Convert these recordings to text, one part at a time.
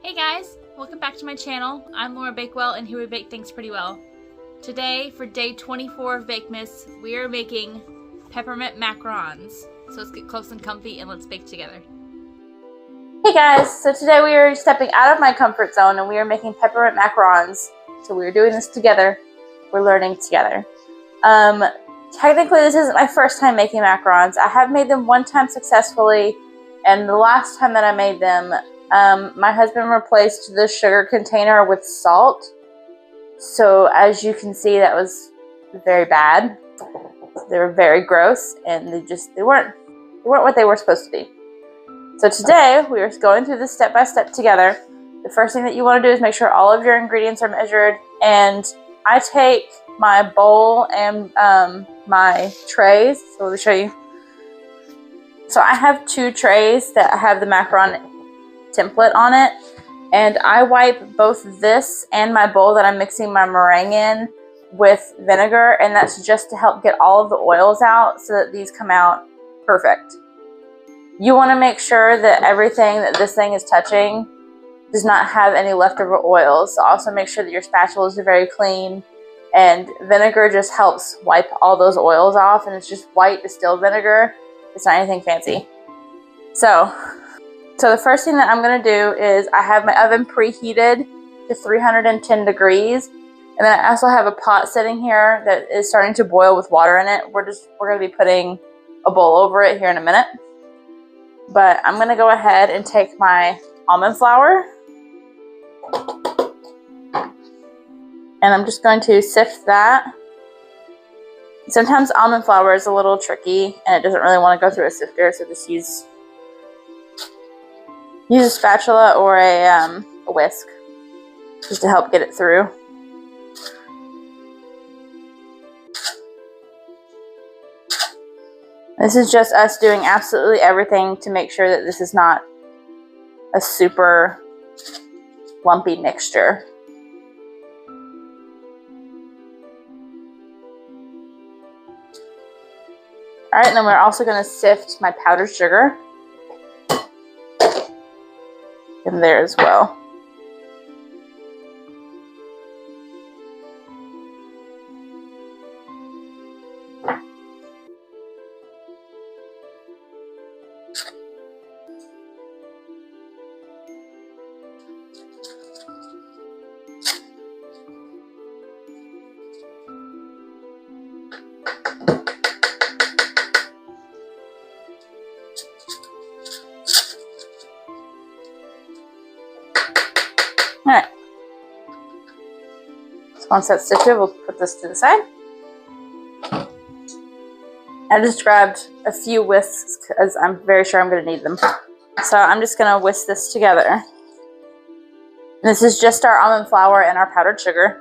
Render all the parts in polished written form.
Hey guys, welcome back to my channel. I'm Laura Bakewell and here we bake things pretty well. Today, for day 24 of Bakemas, we are making peppermint macarons. So let's get close and comfy and let's bake together. Hey guys, so today we are stepping out of my comfort zone and we are making peppermint macarons. So we are doing this together. We're learning together. Technically this isn't my first time making macarons. I have made them one time successfully, and the last time that I made them, my husband replaced the sugar container with salt. So as you can see, that was very bad. They were very gross, and they weren't what they were supposed to be. So today we are going through this step by step together. The first thing that you want to do is make sure all of your ingredients are measured, and I take my bowl and my trays. So let me show you. So I have two trays that have the macaron template on it, and I wipe both this and my bowl that I'm mixing my meringue in with vinegar, and that's just to help get all of the oils out so that these come out perfect. You want to make sure that everything that this thing is touching does not have any leftover oils. So also make sure that your spatulas are very clean, and vinegar just helps wipe all those oils off, and it's just white distilled vinegar. It's not anything fancy. So the first thing that I'm going to do is I have my oven preheated to 310 degrees. And then I also have a pot sitting here that is starting to boil with water in it. We're going to be putting a bowl over it here in a minute. But I'm going to go ahead and take my almond flour. And I'm just going to sift that. Sometimes almond flour is a little tricky and it doesn't really want to go through a sifter, so just use a spatula or a whisk just to help get it through. This is just us doing absolutely everything to make sure that this is not a super lumpy mixture. Alright, and then we're also going to sift my powdered sugar in there as well. Alright, so once that's sifted, we'll put this to the side. I just grabbed a few whisks because I'm very sure I'm going to need them. So I'm just going to whisk this together. This is just our almond flour and our powdered sugar.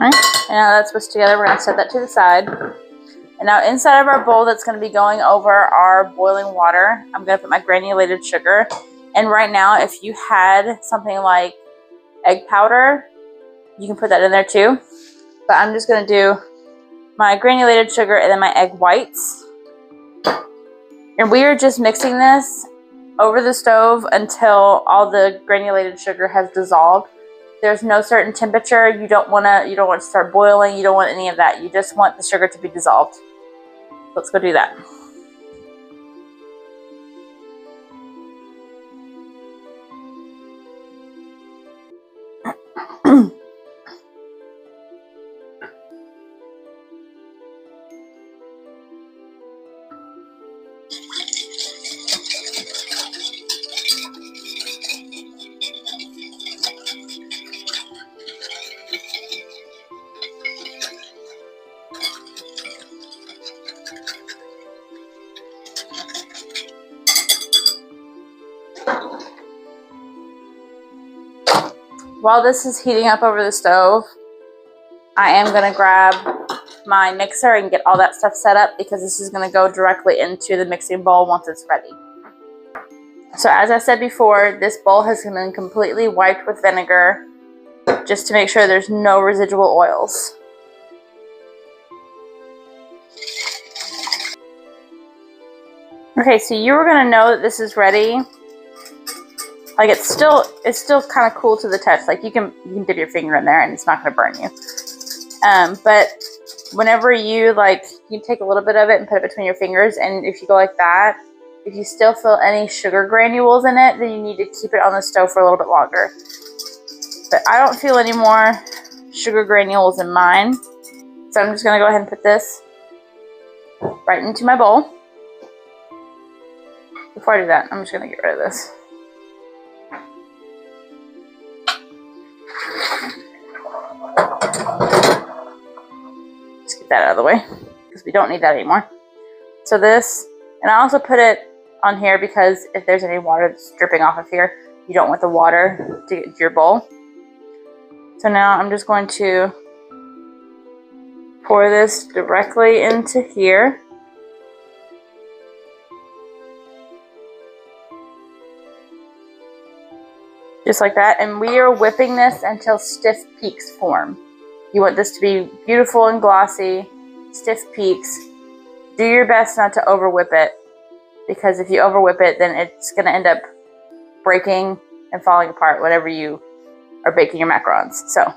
Alright, and now that's whisked together, we're going to set that to the side. And now inside of our bowl that's going to be going over our boiling water, I'm going to put my granulated sugar. And right now, if you had something like egg powder, you can put that in there too. But I'm just going to do my granulated sugar and then my egg whites. And we are just mixing this over the stove until all the granulated sugar has dissolved. There's no certain temperature. You don't want to start boiling. You don't want any of that. You just want the sugar to be dissolved. Let's go do that. While this is heating up over the stove, I am going to grab my mixer and get all that stuff set up because this is going to go directly into the mixing bowl once it's ready. So as I said before, this bowl has been completely wiped with vinegar. just to make sure there's no residual oils. Okay, so you were gonna know that this is ready. Like it's still kind of cool to the touch. Like you can dip your finger in there and it's not gonna burn you. But whenever you take a little bit of it and put it between your fingers, and if you go like that, if you still feel any sugar granules in it, then you need to keep it on the stove for a little bit longer. But I don't feel any more sugar granules in mine, so I'm just gonna go ahead and put this right into my bowl. Before I do that, I'm just gonna get rid of this. Just get that out of the way because we don't need that anymore. So this, and I also put it on here because if there's any water that's dripping off of here, you don't want the water to get into your bowl. So now I'm just going to pour this directly into here. Just like that, and we are whipping this until stiff peaks form. You want this to be beautiful and glossy, stiff peaks. Do your best not to over whip it, because if you over whip it, then it's going to end up breaking and falling apart whenever you are baking your macarons. So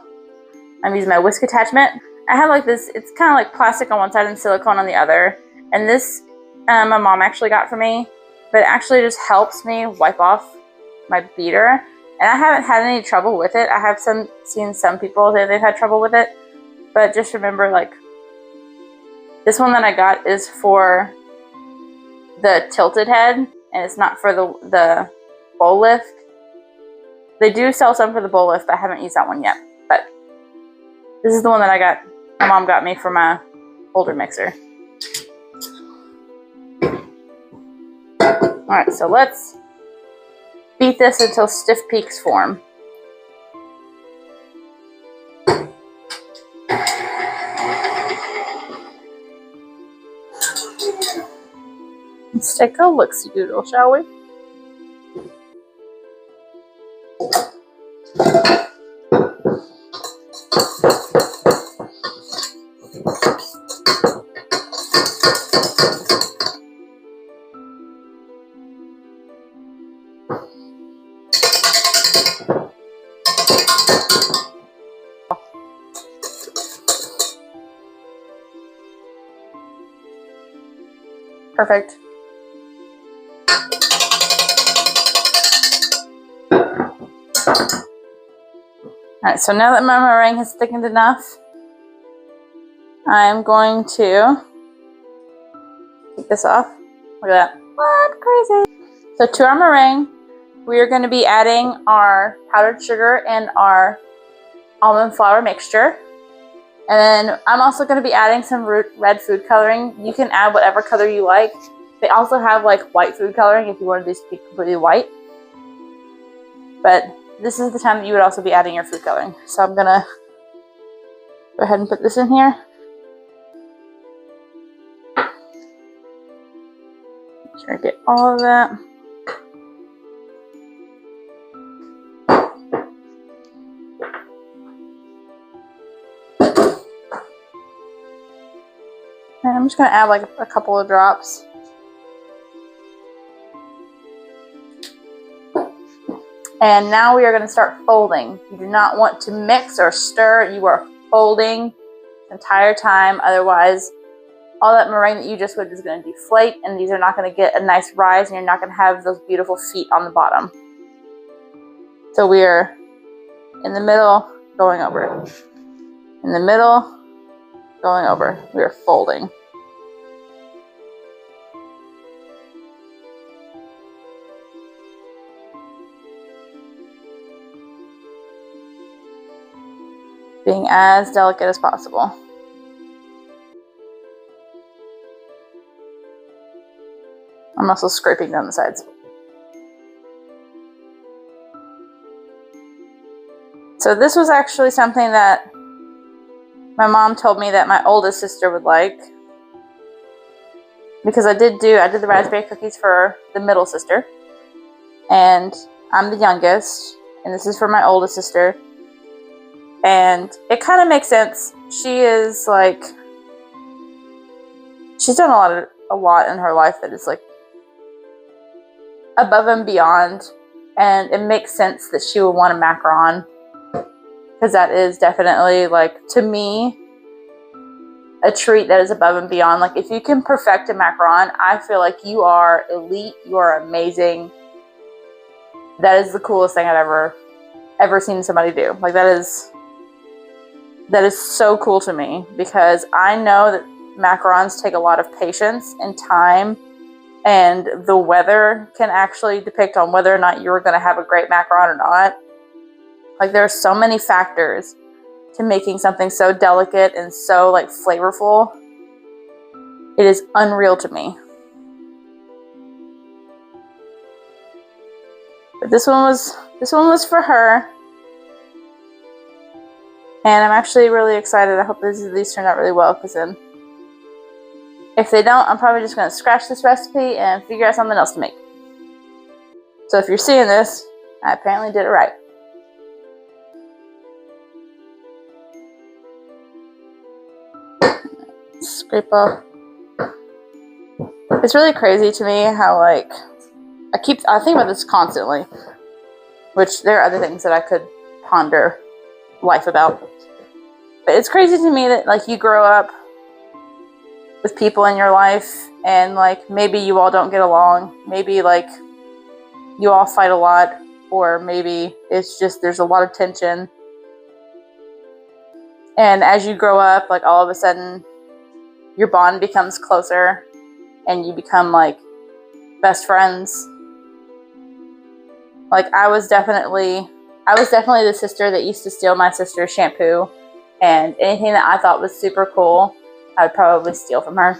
I'm using my whisk attachment. I have like this, it's kind of like plastic on one side and silicone on the other, and this my mom actually got for me, but it actually just helps me wipe off my beater. And I haven't had any trouble with it. I have seen some people say they've had trouble with it. But just remember, like, this one that I got is for the tilted head. And it's not for the bowl lift. They do sell some for the bowl lift, but I haven't used that one yet. But this is the one that I got. My mom got me for my older mixer. Alright, so let's beat this until stiff peaks form. Let's take a look-see doodle, shall we? Perfect. Alright, so now that my meringue has thickened enough, I'm going to take this off. Look at that. What? Crazy. So to our meringue, we are going to be adding our powdered sugar and our almond flour mixture. And then I'm also going to be adding some red food coloring. You can add whatever color you like. They also have like white food coloring if you want to just be completely white. But this is the time that you would also be adding your food coloring. So I'm going to go ahead and put this in here. Make sure I get all of that. And I'm just going to add like a couple of drops. And now we are going to start folding. You do not want to mix or stir. You are folding the entire time. Otherwise, all that meringue that you just whipped is going to deflate, and these are not going to get a nice rise, and you're not going to have those beautiful feet on the bottom. So we are in the middle, going over. In the middle, going over. We are folding. Being as delicate as possible. I'm also scraping down the sides. So this was actually something that my mom told me that my oldest sister would like. Because I did the raspberry cookies for the middle sister. And I'm the youngest. And this is for my oldest sister. And it kind of makes sense. She is like, she's done a lot in her life that is like above and beyond, and it makes sense that she would want a macaron, because that is definitely, like, to me, a treat that is above and beyond. Like, if you can perfect a macaron, I feel like you are elite, you are amazing. That is the coolest thing I've ever seen somebody do. Like, that is so cool to me, because I know that macarons take a lot of patience and time, and the weather can actually depict on whether or not you're going to have a great macaron or not. Like, there are so many factors to making something so delicate and so, like, flavorful. It is unreal to me. But this one was for her. And I'm actually really excited. I hope these turned out really well, because then if they don't, I'm probably just going to scratch this recipe and figure out something else to make. So if you're seeing this, I apparently did it right. Scrape off. It's really crazy to me how, like, I think about this constantly, which there are other things that I could ponder life about. But it's crazy to me that, like, you grow up with people in your life, and, like, maybe you all don't get along. Maybe, like, you all fight a lot, or maybe it's just there's a lot of tension. And as you grow up, like, all of a sudden, your bond becomes closer, and you become, like, best friends. Like, I was definitely the sister that used to steal my sister's shampoo, and anything that I thought was super cool, I would probably steal from her.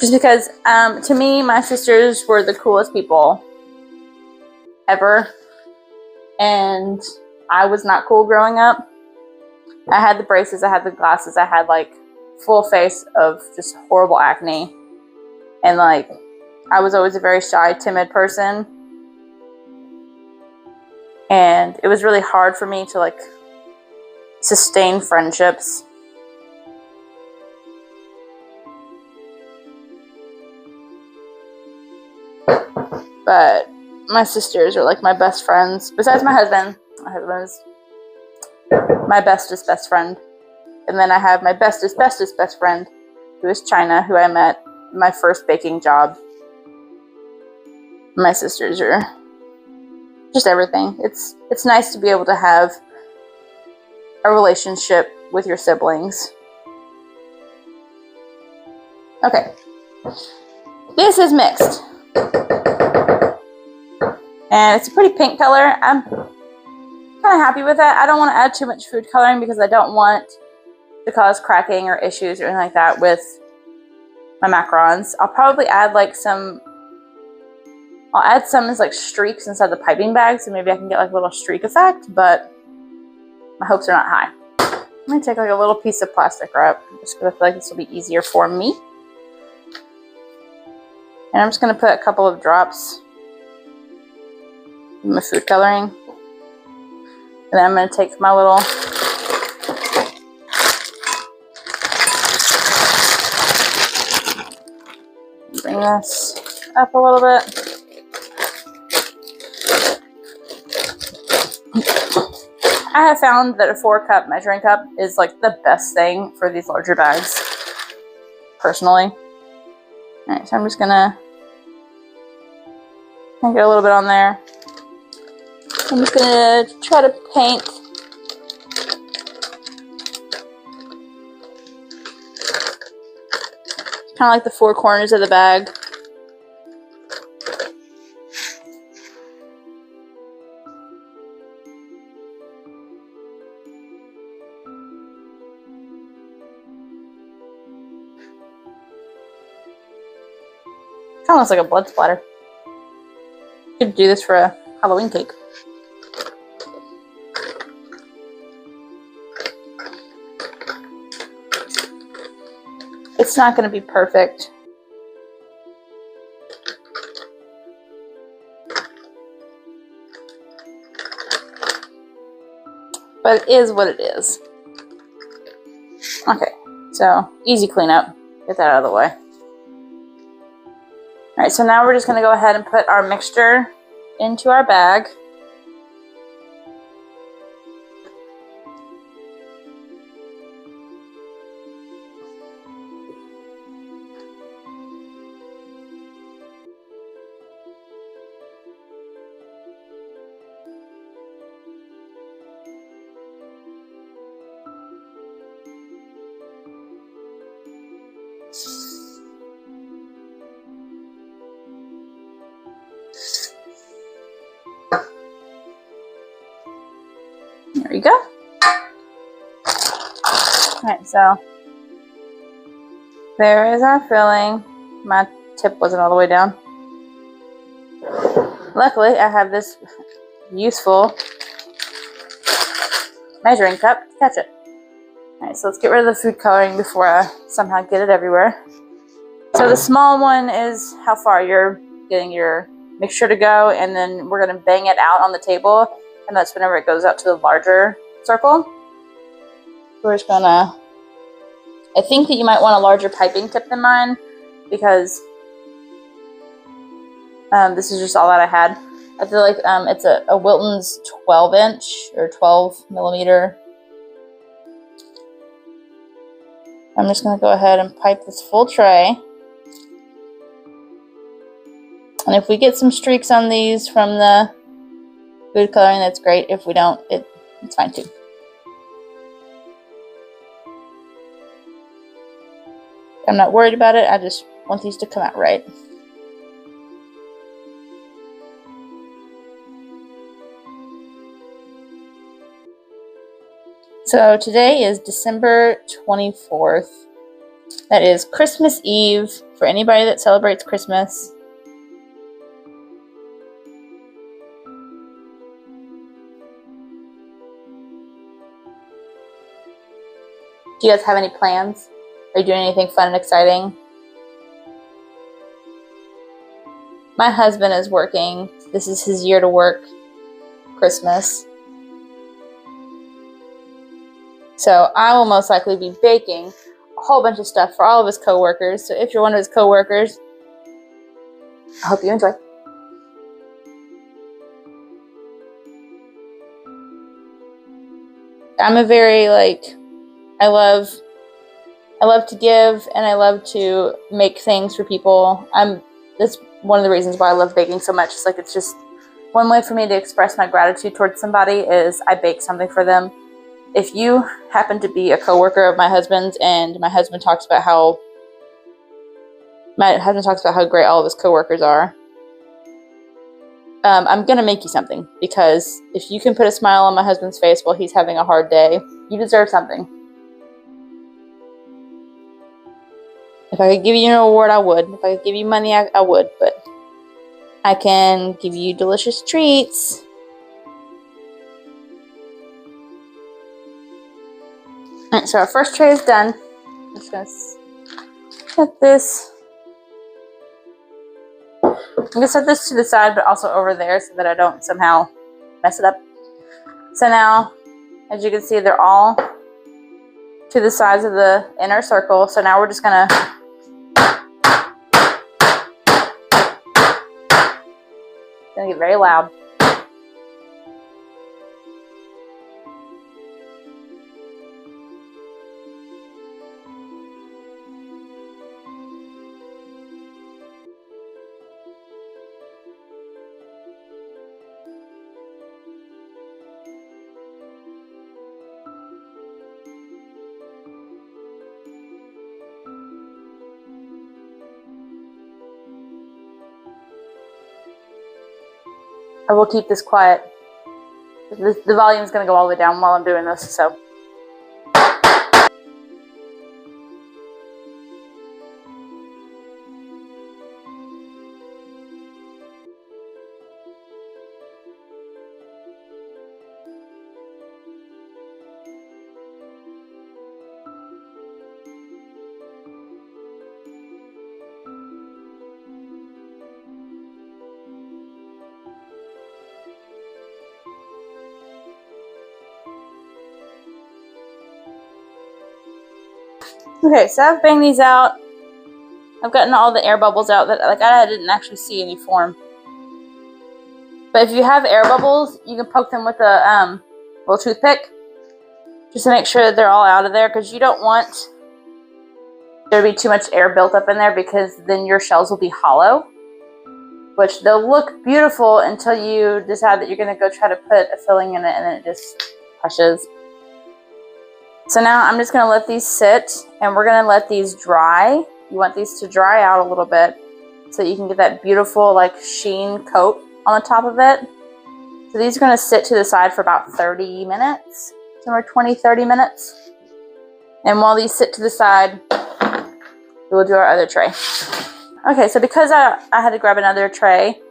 Just because, to me, my sisters were the coolest people ever, and I was not cool growing up. I had the braces, I had the glasses, I had, like, full face of just horrible acne, and, like, I was always a very shy, timid person, and it was really hard for me to, like, sustain friendships. But my sisters are, like, my best friends. Besides my husband. My husband is my bestest best friend. And then I have my bestest best friend, who is China, who I met in my first baking job. My sisters are just everything. It's nice to be able to have a relationship with your siblings. Okay. This is mixed. And it's a pretty pink color. I'm kind of happy with that. I don't want to add too much food coloring, because I don't want to cause cracking or issues or anything like that with my macarons. I'll probably add, like, I'll add some as, like, streaks inside the piping bag, so maybe I can get, like, a little streak effect, but my hopes are not high. I'm going to take, like, a little piece of plastic wrap, just because I feel like this will be easier for me. And I'm just going to put a couple of drops of my food coloring. And then I'm going to take my little bring this up a little bit. I have found that a 4-cup measuring cup is, like, the best thing for these larger bags, personally. Alright, so I'm just gonna get a little bit on there. I'm just gonna try to paint kind of like the 4 corners of the bag. Kind of looks like a blood splatter. Could do this for a Halloween cake. It's not going to be perfect. but it is what it is. Okay, so easy cleanup. Get that out of the way. Alright, so now we're just going to go ahead and put our mixture into our bag. There we go. Alright, so there is our filling. My tip wasn't all the way down. Luckily, I have this useful measuring cup to catch it. Alright, so let's get rid of the food coloring before I somehow get it everywhere. So the small one is how far you're getting your mixture to go, and then we're going to bang it out on the table, and that's whenever it goes out to the larger circle. We're just going to, I think that you might want a larger piping tip than mine, because this is just all that I had. I feel like it's a Wilton's 12-inch or 12 millimeter. I'm just going to go ahead and pipe this full tray. And if we get some streaks on these from the food coloring, that's great. If we don't, it's fine too. I'm not worried about it. I just want these to come out right. So today is December 24th. That is Christmas Eve for anybody that celebrates Christmas. Do you guys have any plans? Are you doing anything fun and exciting? My husband is working. This is his year to work Christmas. So I will most likely be baking a whole bunch of stuff for all of his co-workers. So if you're one of his co-workers, I hope you enjoy. I'm a very, I love to give, and I love to make things for people. That's one of the reasons why I love baking so much. It's just one way for me to express my gratitude towards somebody is I bake something for them. If you happen to be a coworker of my husband's, and my husband talks about how great all of his coworkers are, I'm gonna make you something, because if you can put a smile on my husband's face while he's having a hard day, you deserve something. If I could give you an award, I would. If I could give you money, I would. But I can give you delicious treats. Alright, so our first tray is done. I'm just going to set this. I'm going to set this to the side, but also over there so that I don't somehow mess it up. So now, as you can see, they're all to the sides of the inner circle. So now we're just going to get very loud. I will keep this quiet. The volume is going to go all the way down while I'm doing this, so. Okay, so I've banged these out. I've gotten all the air bubbles out that I didn't actually see any form. But if you have air bubbles, you can poke them with a little toothpick just to make sure that they're all out of there, because you don't want there to be too much air built up in there, because then your shells will be hollow, which they'll look beautiful until you decide that you're going to go try to put a filling in it and then it just crushes. So now I'm just going to let these sit and we're going to let these dry. You want these to dry out a little bit so you can get that beautiful like sheen coat on the top of it. So these are going to sit to the side for about 30 minutes, somewhere 20-30 minutes. And while these sit to the side, we'll do our other tray. Okay, so because I had to grab another tray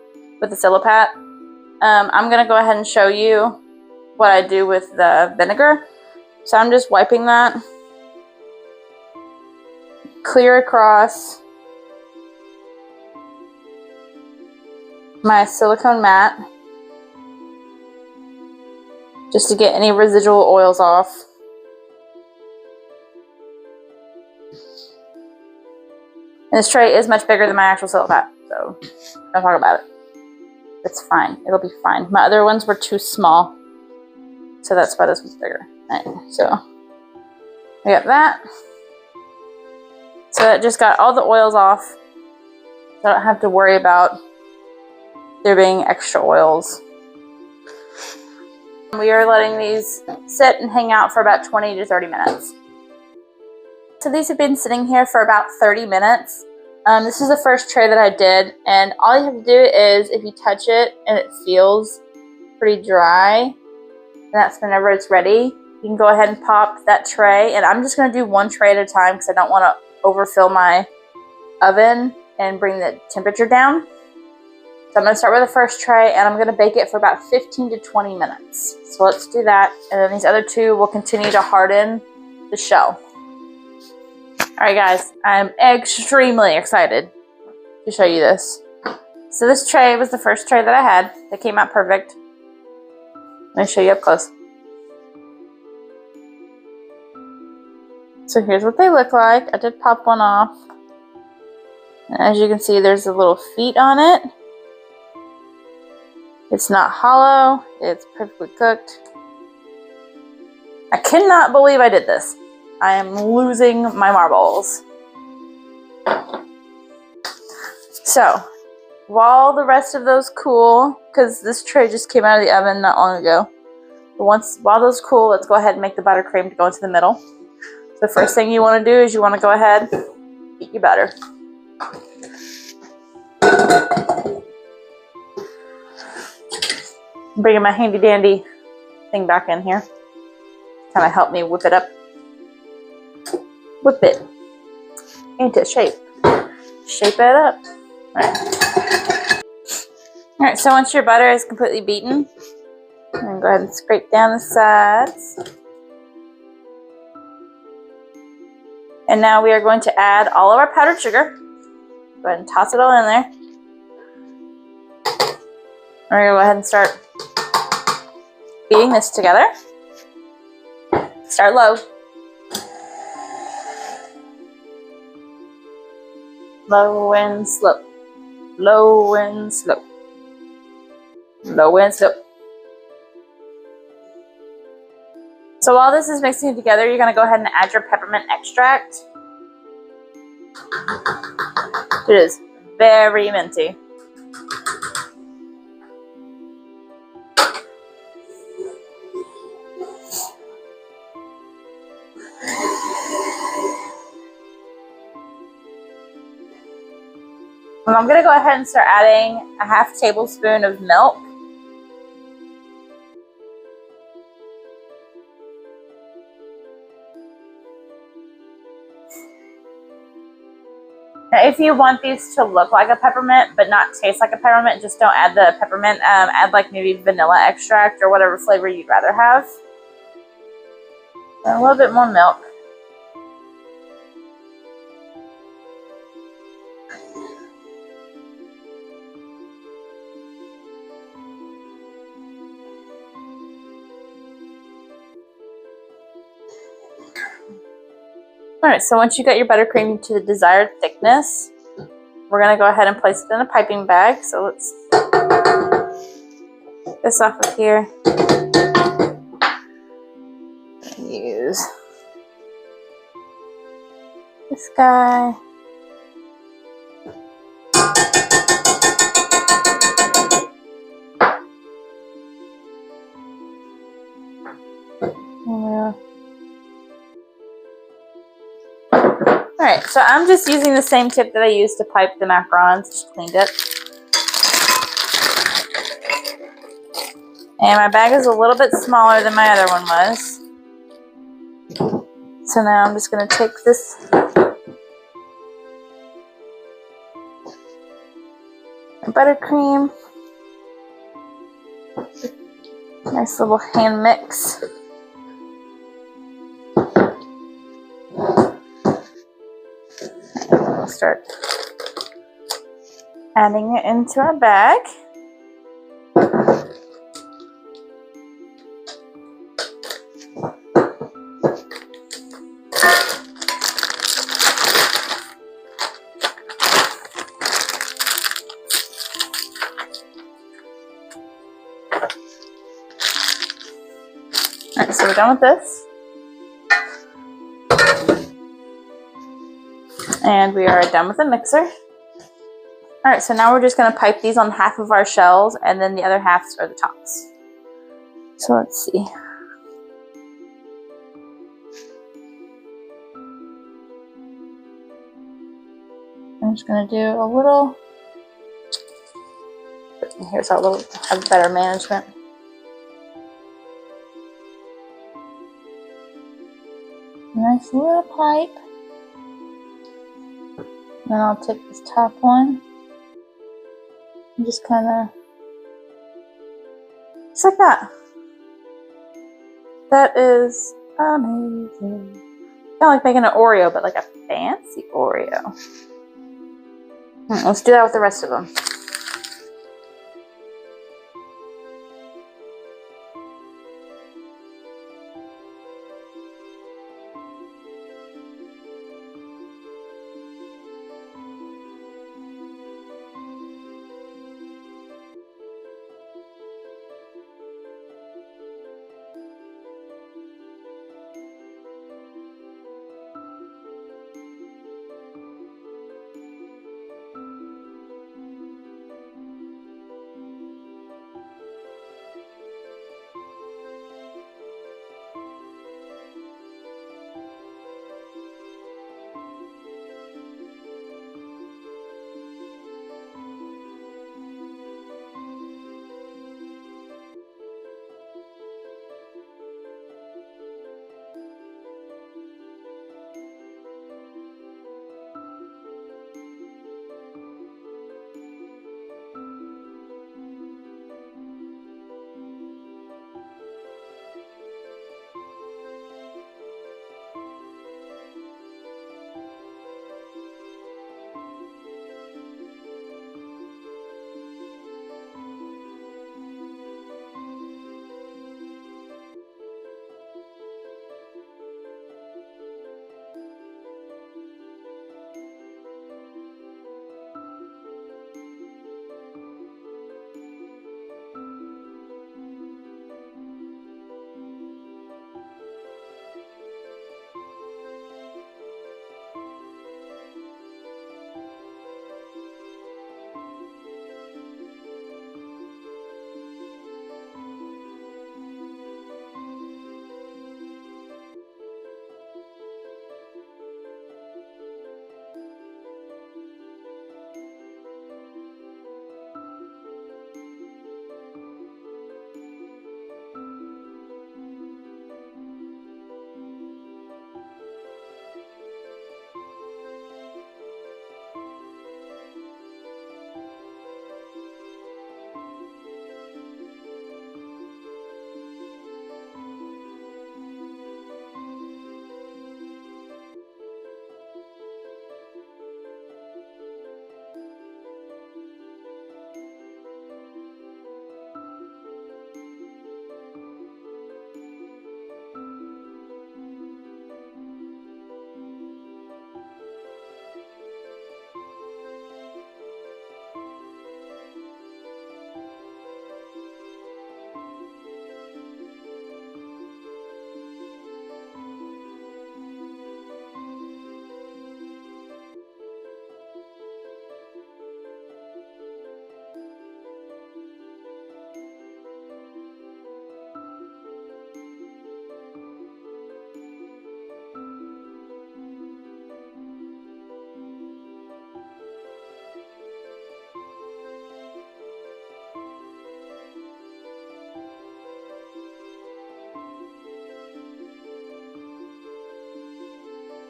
with the Silipat, I'm going to go ahead and show you what I do with the vinegar. So I'm just wiping that clear across my silicone mat just to get any residual oils off. And this tray is much bigger than my actual Silipat, so don't talk about it. It's fine. It'll be fine. My other ones were too small, so that's why this one's bigger. All right, so we got that. So it just got all the oils off, so I don't have to worry about there being extra oils. We are letting these sit and hang out for about 20 to 30 minutes. So these have been sitting here for about 30 minutes. This is the first tray that I did, and all you have to do is if you touch it and it feels pretty dry, and that's whenever it's ready, you can go ahead and pop that tray. And I'm just going to do one tray at a time because I don't want to overfill my oven and bring the temperature down. So I'm going to start with the first tray, and I'm going to bake it for about 15 to 20 minutes. So let's do that, and then these other two will continue to harden the shell. Alright guys, I'm extremely excited to show you this. So this tray was the first tray that I had. That came out perfect. Let me show you up close. So here's what they look like. I did pop one off. And as you can see, there's a little feet on it. It's not hollow. It's perfectly cooked. I cannot believe I did this. I am losing my marbles. So, while the rest of those cool, because this tray just came out of the oven not long ago. But while those cool, let's go ahead and make the buttercream to go into the middle. So the first thing you want to do is you want to go ahead and heat your butter. I'm bringing my handy dandy thing back in here. Kind of help me whip it up. Whip it into shape. Shape it up. Alright, so once your butter is completely beaten, I'm go ahead and scrape down the sides. And now we are going to add all of our powdered sugar. Go ahead and toss it all in there. We're going to go ahead and start beating this together. Start low. Low and slow. Low and slow. Low and slow. So while this is mixing together, you're going to go ahead and add your peppermint extract. It is very minty. And I'm going to go ahead and start adding a half tablespoon of milk. Now, if you want these to look like a peppermint but not taste like a peppermint, just don't add the peppermint. Add like maybe vanilla extract or whatever flavor you'd rather have. And a little bit more milk. Alright, so once you get your buttercream to the desired thickness, we're going to go ahead and place it in a piping bag. So let's get this off of here. Use this guy. Alright, so I'm just using the same tip that I used to pipe the macarons, just cleaned it. And my bag is a little bit smaller than my other one was. So now I'm just going to take this buttercream, nice little hand mix. We'll start adding it into our bag. Alright, so we're done with this. And we are done with the mixer. Alright, so now we're just going to pipe these on half of our shells, and then the other halves are the tops. So let's see. I'm just going to do a little. Here's how we'll have better management. Nice little pipe. Then I'll take this top one and just kind of, just like that. That is amazing. Kind of like making an Oreo, but like a fancy Oreo. Let's do that with the rest of them.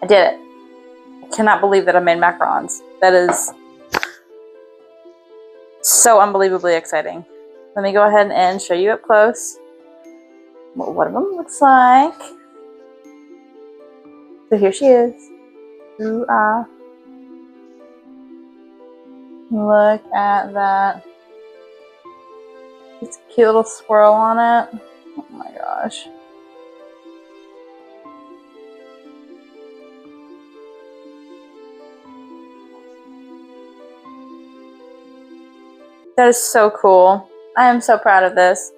I did it. I cannot believe that I made macarons. That is so unbelievably exciting. Let me go ahead and show you up close what one of them looks like. So here she is. Ooh, ah. Look at that. It's a cute little swirl on it. Oh my gosh. That is so cool. I am so proud of this.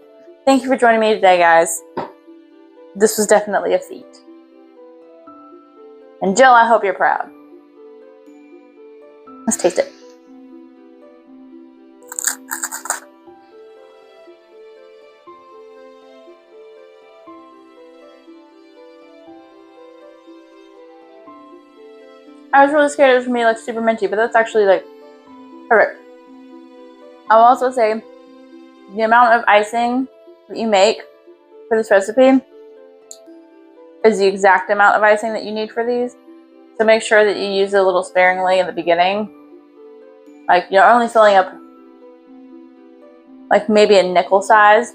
Thank you for joining me today, guys. This was definitely a feat. And Jill, I hope you're proud. Let's taste it. I was really scared it was going to be like super minty, but that's actually like perfect. I'll also say the amount of icing that you make for this recipe is the exact amount of icing that you need for these. So make sure that you use it a little sparingly in the beginning. Like you're only filling up like maybe a nickel size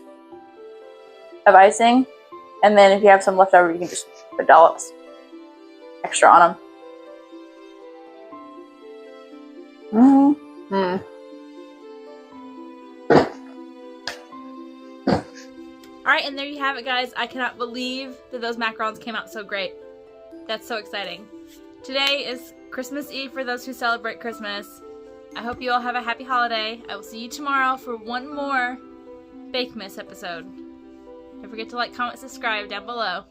of icing. And then if you have some left over, you can just put dollops extra on them. Alright, and there you have it, guys. I cannot believe that those macarons came out so great. That's so exciting. Today is Christmas Eve for those who celebrate Christmas. I hope you all have a happy holiday. I will see you tomorrow for one more Bakemas episode. Don't forget to like, comment, subscribe down below.